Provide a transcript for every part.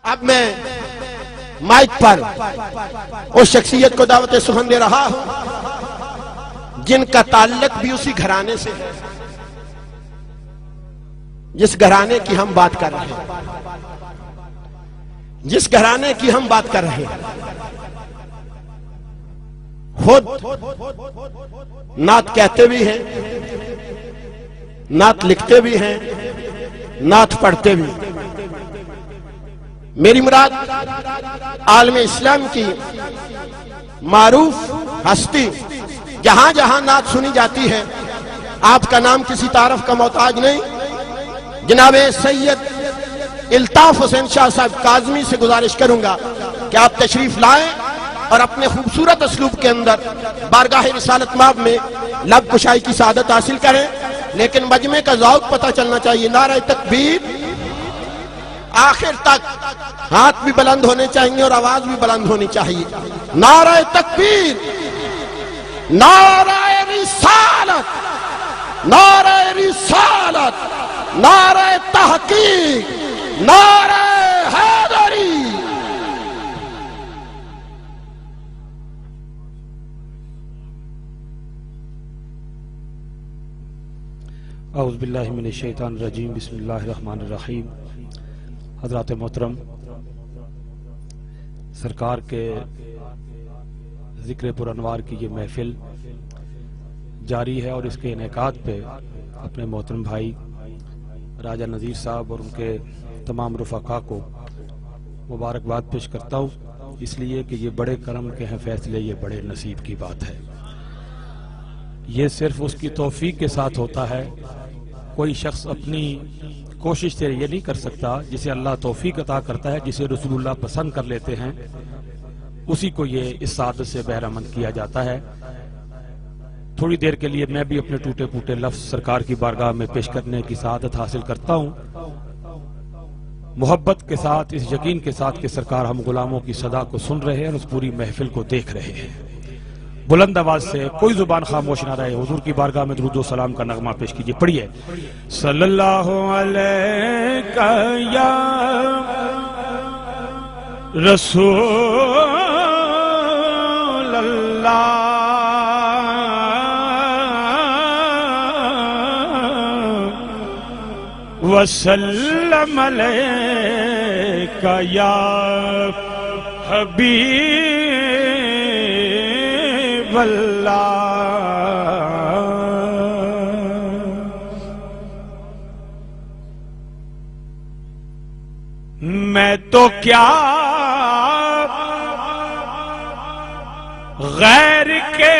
اب میں مائک پر اس شخصیت کو دعوت سخن دے رہا ہوں جن کا تعلق بھی اسی گھرانے سے ہے جس گھرانے کی ہم بات کر رہے ہیں، جس گھرانے کی ہم بات کر رہے ہیں۔ خود نعت کہتے بھی ہیں، نعت لکھتے بھی ہیں، نعت پڑھتے بھی۔ میری مراد عالم اسلام کی معروف ہستی جہاں جہاں نعت سنی جاتی ہے، آپ کا نام کسی تعارف کا محتاج نہیں، جناب سید الطاف حسین شاہ صاحب کاظمی سے گزارش کروں گا کہ آپ تشریف لائیں اور اپنے خوبصورت اسلوب کے اندر بارگاہ رسالت مآب میں لب کشائی کی سعادت حاصل کریں، لیکن مجمع کا ذوق پتہ چلنا چاہیے۔ نعرہ تکبیر، آخر تک ہاتھ بھی بلند ہونے چاہیے اور آواز بھی بلند ہونی چاہیے۔ نعرہ تکبیر، نعرہ رسالت، نعرہ رسالت، نعرہ تحقیق، نعرہ حیدری۔ اعوذ باللہ من الشیطان الرجیم، بسم اللہ الرحمن الرحیم۔ حضرات محترم، سرکار کے ذکر پر انوار کی یہ محفل جاری ہے اور اس کے انعقاد پہ اپنے محترم بھائی راجہ نذیر صاحب اور ان کے تمام رفقا کو مبارکباد پیش کرتا ہوں، اس لیے کہ یہ بڑے کرم کے ہیں فیصلے، یہ بڑے نصیب کی بات ہے۔ یہ صرف اس کی توفیق کے ساتھ ہوتا ہے، کوئی شخص اپنی کوشش سے یہ نہیں کر سکتا، جسے اللہ توفیق عطا کرتا ہے، جسے رسول اللہ پسند کر لیتے ہیں، اسی کو یہ اس سعادت سے بہرہ مند کیا جاتا ہے۔ تھوڑی دیر کے لیے میں بھی اپنے ٹوٹے پھوٹے لفظ سرکار کی بارگاہ میں پیش کرنے کی سعادت حاصل کرتا ہوں، محبت کے ساتھ، اس یقین کے ساتھ کہ سرکار ہم غلاموں کی صدا کو سن رہے ہیں اور اس پوری محفل کو دیکھ رہے ہیں۔ بلند آواز سے کوئی زبان خاموش نہ رہے، حضور کی بارگاہ میں درود و سلام کا نغمہ پیش کیجئے، پڑھیے۔ صلی اللہ علیہ یا رسول اللہ وسلم علیک یا حبیب اللہ۔ میں تو کیا غیر کے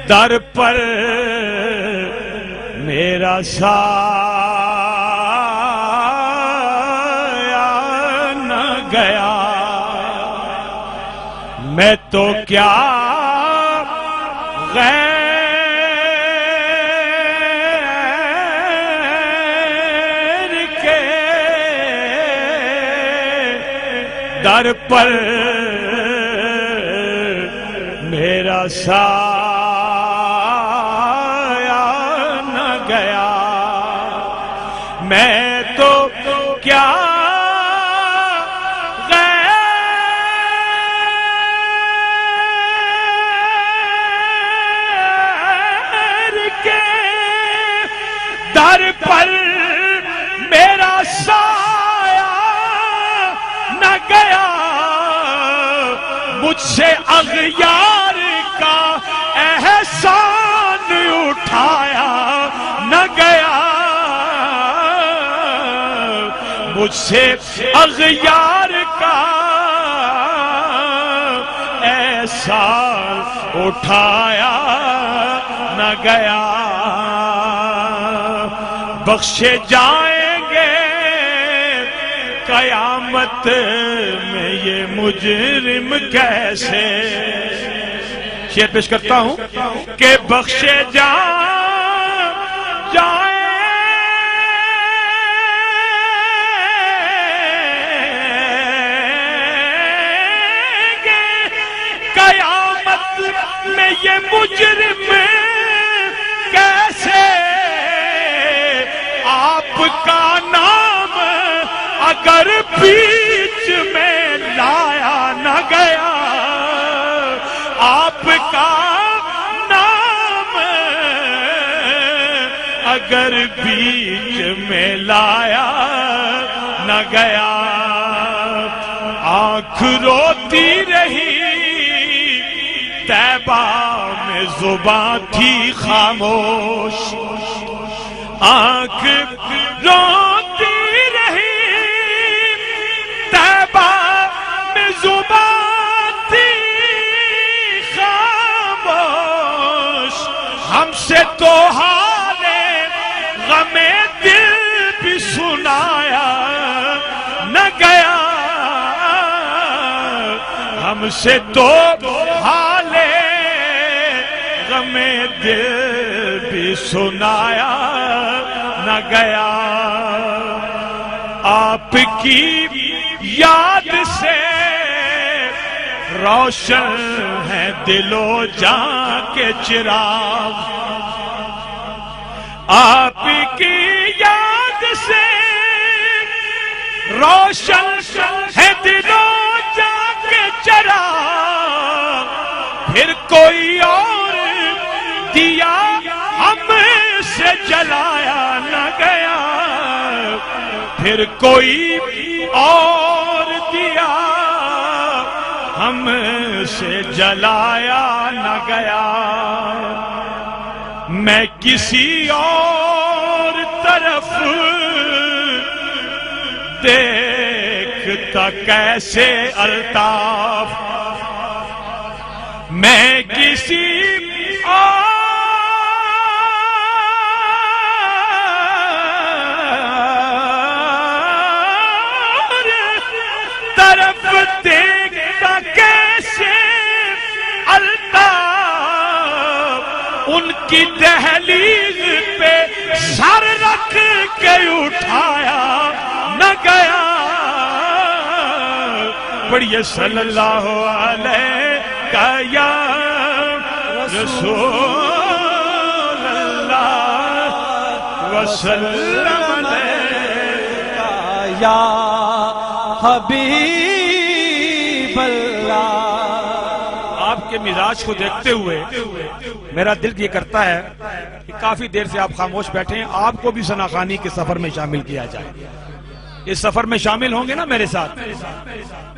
در پر میرا سایہ نہ گیا، میں تو کیا غیر کے در پر میرا سایہ نہ گیا، میں تو کیا غیر کے در پر میرا سایہ نہ گیا، مجھ سے اغیار کا احسان اٹھایا نہ گیا، مجھ سے اغیار کا احسان اٹھایا نہ گیا۔ بخشے جائیں گے قیامت میں یہ مجرم کیسے، شعر پیش کرتا ہوں کہ بخشے جائیں گے قیامت میں یہ مجرم کیسے، مگر بیچ میں لایا نہ گیا، آنکھ روتی رہی طیبہ میں زباں تھی خاموش، آنکھ روتی رہی طیبہ میں زباں تھی خاموش، ہم سے تو حال غم دل بھی سنایا نہ گیا، ہم سے تو حال غم دل بھی سنایا نہ گیا، آپ کی یاد سے روشن ہے دل و جان کے چراغ، آپ کی یاد سے روشن ہے دل و جان کے چراغ، پھر کوئی اور دیا ہم سے جلایا نہ گیا، پھر کوئی اور دیا ہم سے جلایا نہ گیا، میں کسی اور طرف دیکھتا کیسے الطاف، میں کسی اور طرف دیکھتا کیسے الطاف، ان کی دہلیز پہ سر رکھ کے اٹھایا نہ گیا، پڑھیے صلی اللہ علیہ یا رسول اللہ وسلم یا حبیب اللہ۔ آپ کے مزاج کو دیکھتے ہوئے میرا دل یہ کرتا ہے کہ کافی دیر سے آپ خاموش بیٹھے ہیں، آپ کو بھی ثناخوانی کے سفر میں شامل کیا جائے۔ اس سفر میں شامل ہوں گے نا میرے ساتھ؟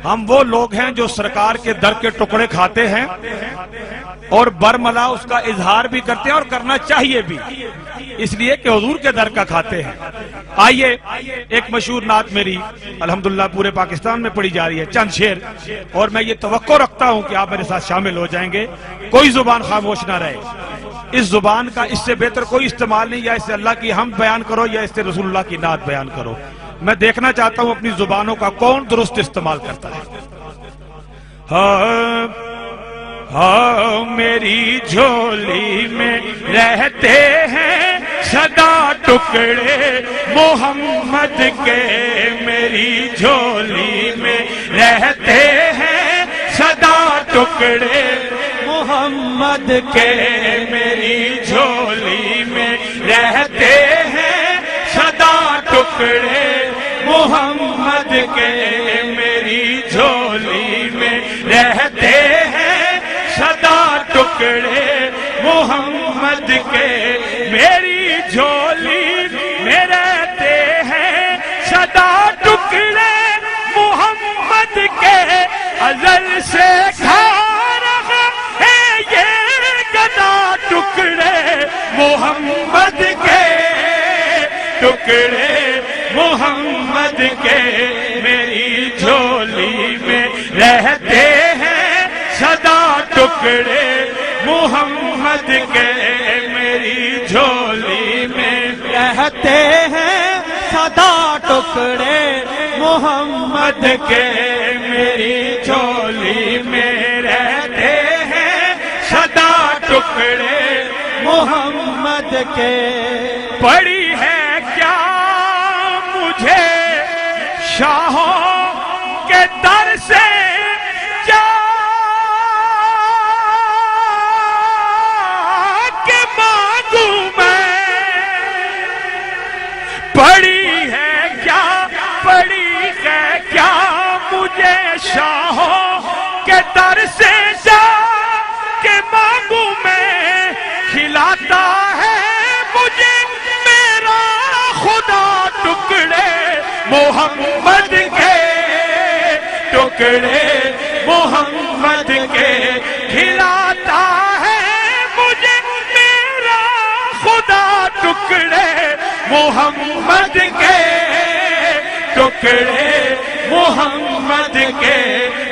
ہم وہ لوگ ہیں جو سرکار کے در کے ٹکڑے کھاتے ہیں اور برملا اس کا اظہار بھی کرتے ہیں، اور کرنا چاہیے بھی، اس لیے کہ حضور کے در کا کھاتے ہیں۔ آئیے ایک مشہور نعت میری الحمدللہ پورے پاکستان میں پڑھی جا رہی ہے، چند شعر، اور میں یہ توقع رکھتا ہوں کہ آپ میرے ساتھ شامل ہو جائیں گے، کوئی زبان خاموش نہ رہے۔ اس زبان کا اس سے بہتر کوئی استعمال نہیں، یا اس سے اللہ کی حمد بیان کرو یا اس سے رسول اللہ کی نعت بیان کرو۔ میں دیکھنا چاہتا ہوں اپنی زبانوں کا کون درست استعمال کرتا ہے۔ ہاں ہاں میری جھولی میں رہتے ہیں سدا ٹکڑے محمد کے، میری جھولی میں رہتے ہیں سدا ٹکڑے محمد کے، میری جھولی میں رہتے ہیں سدا ٹکڑے محمد کے، میری جھولی میں رہتے ہیں سدا ٹکڑے محمد کے، میری جھولی میں رہتے ہیں سدا ٹکڑے محمد کے، ازل سے کھا رہا ہے یہ گدا ٹکڑے محمد کے، ٹکڑے محمد کے، میری جھولی میں رہتے ہیں سدا ٹکڑے محمد کے، میری جھولی میں رہتے ہیں سدا ٹکڑے محمد کے، میری جھولی میں رہتے ہیں سدا ٹکڑے محمد کے۔ پڑی ہے کیا مجھے شاہوں کے در سے جا کے مانگوں میں، پڑی ہے کیا مجھے شاہوں کے در سے جا کے مانگوں میں، کھلاتا ہے مجھے محمد کے ٹکڑے محمد کے کھلاتا ہے مجھے میرا خدا ٹکڑے محمد کے ٹکڑے محمد کے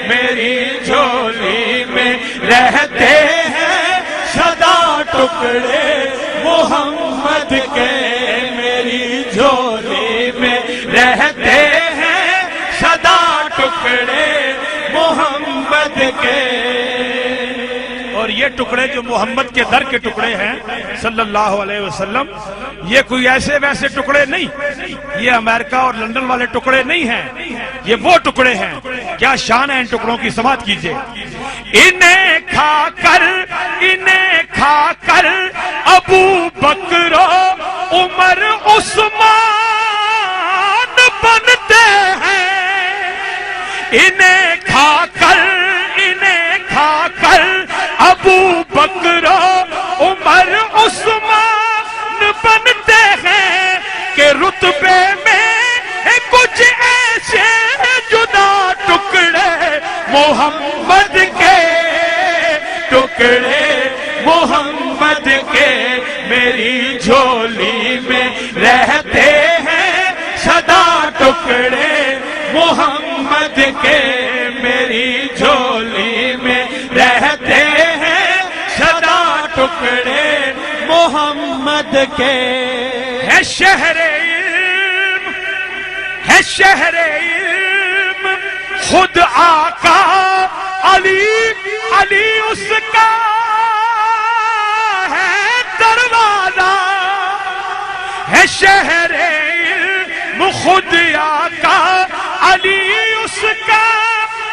میری جھولی میں رہتے ہیں سدا ٹکڑے محمد کے میری جھولی میں رہتے ہیں سدا ٹکڑے محمد کے. اور یہ ٹکڑے جو محمد کے در کے ٹکڑے ہیں صلی اللہ علیہ وسلم، یہ کوئی ایسے ویسے ٹکڑے نہیں، یہ امریکہ اور لندن والے ٹکڑے نہیں ہیں، یہ وہ ٹکڑے ہیں. کیا شان ہے ان ٹکڑوں کی، سماعت کیجئے. انہیں کھا کر ابو بکر عمر عثمان بنتے ہیں. انہیں کھا کر ابو بکر عمر عثمان بنتے ہیں کہ رتبے میں کچھ ایسے جدا ٹکڑے محمد کے ٹکڑے محمد کے میری جھولی میں رہتے ہیں سدا ٹکڑے محمد کے میری جھولی میں رہتے ہیں سدا ٹکڑے محمد کے. ہے شہر علم خود آقا علی اس کا ہے دروازہ. ہے شہر علم خود آقا علی اس کا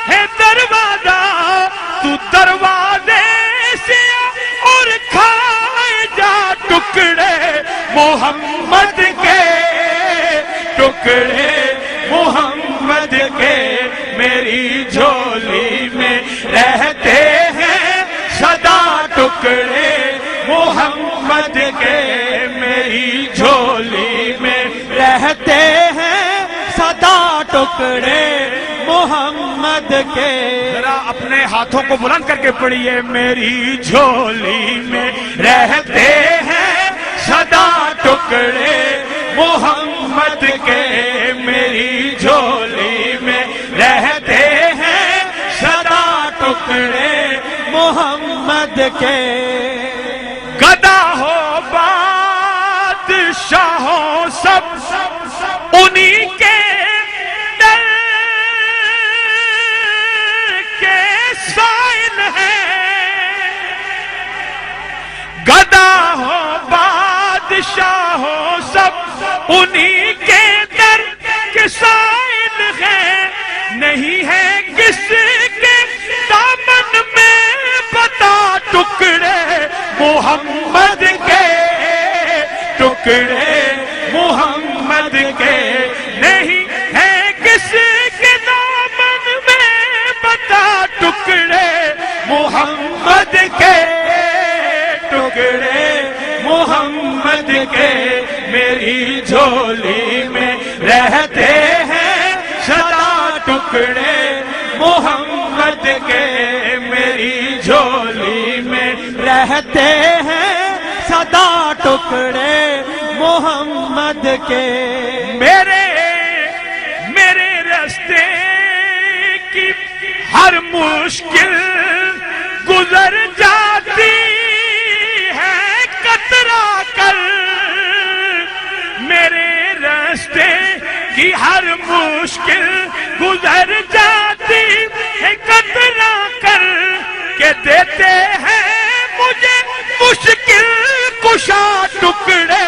ہے دروازہ. تو دروازے سے اور کھائے جا ٹکڑے محمد کے ٹکڑے محمد کے میری جھولی میں رہتے ہیں سدا ٹکڑے محمد کے میری جھولی میں رہتے ہیں سدا ٹکڑے محمد کے. ذرا اپنے ہاتھوں کو بلند کر کے پڑھیے. میری جھولی میں رہتے ہیں سدا ٹکڑے محمد کے میری جھولی میں رہتے ہیں سدا ٹکڑے محمد کے. گدا ہو بادشاہوں سب انہی کے در کے سائل ہیں. گدا ہو بادشاہوں سب انہی کے در کے سائل ہیں. نہیں ہے کس کے دامن میں بتا ٹکڑے محمد کے ٹکڑے محمد کے. نہیں ہے کس کے دامن میں بتا ٹکڑے محمد کے ٹکڑے محمد کے میری جھولی میں رہتے ہیں سدا ٹکڑے محمد کے میری جھولی میں رہتے ہیں سدا ٹکڑے محمد کے. میرے راستے کی ہر مشکل گزر جاتی ہے کترا کر. میرے راستے کی ہر مشکل گزر جاتی ہے کترا کر کے دیتے ہیں مجھے مشکل کشا ٹکڑے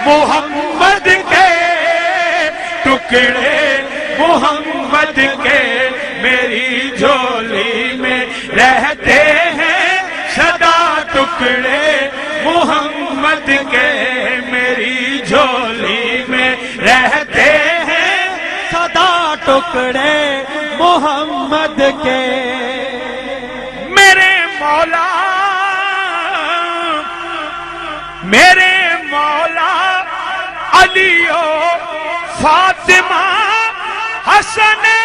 محمد کے ٹکڑے محمد کے میری جھولی میں رہتے ہیں سدا ٹکڑے محمد کے میری جھولی میں رہتے ہیں سدا ٹکڑے محمد کے. میرے مولا علی و فاطمہ حسن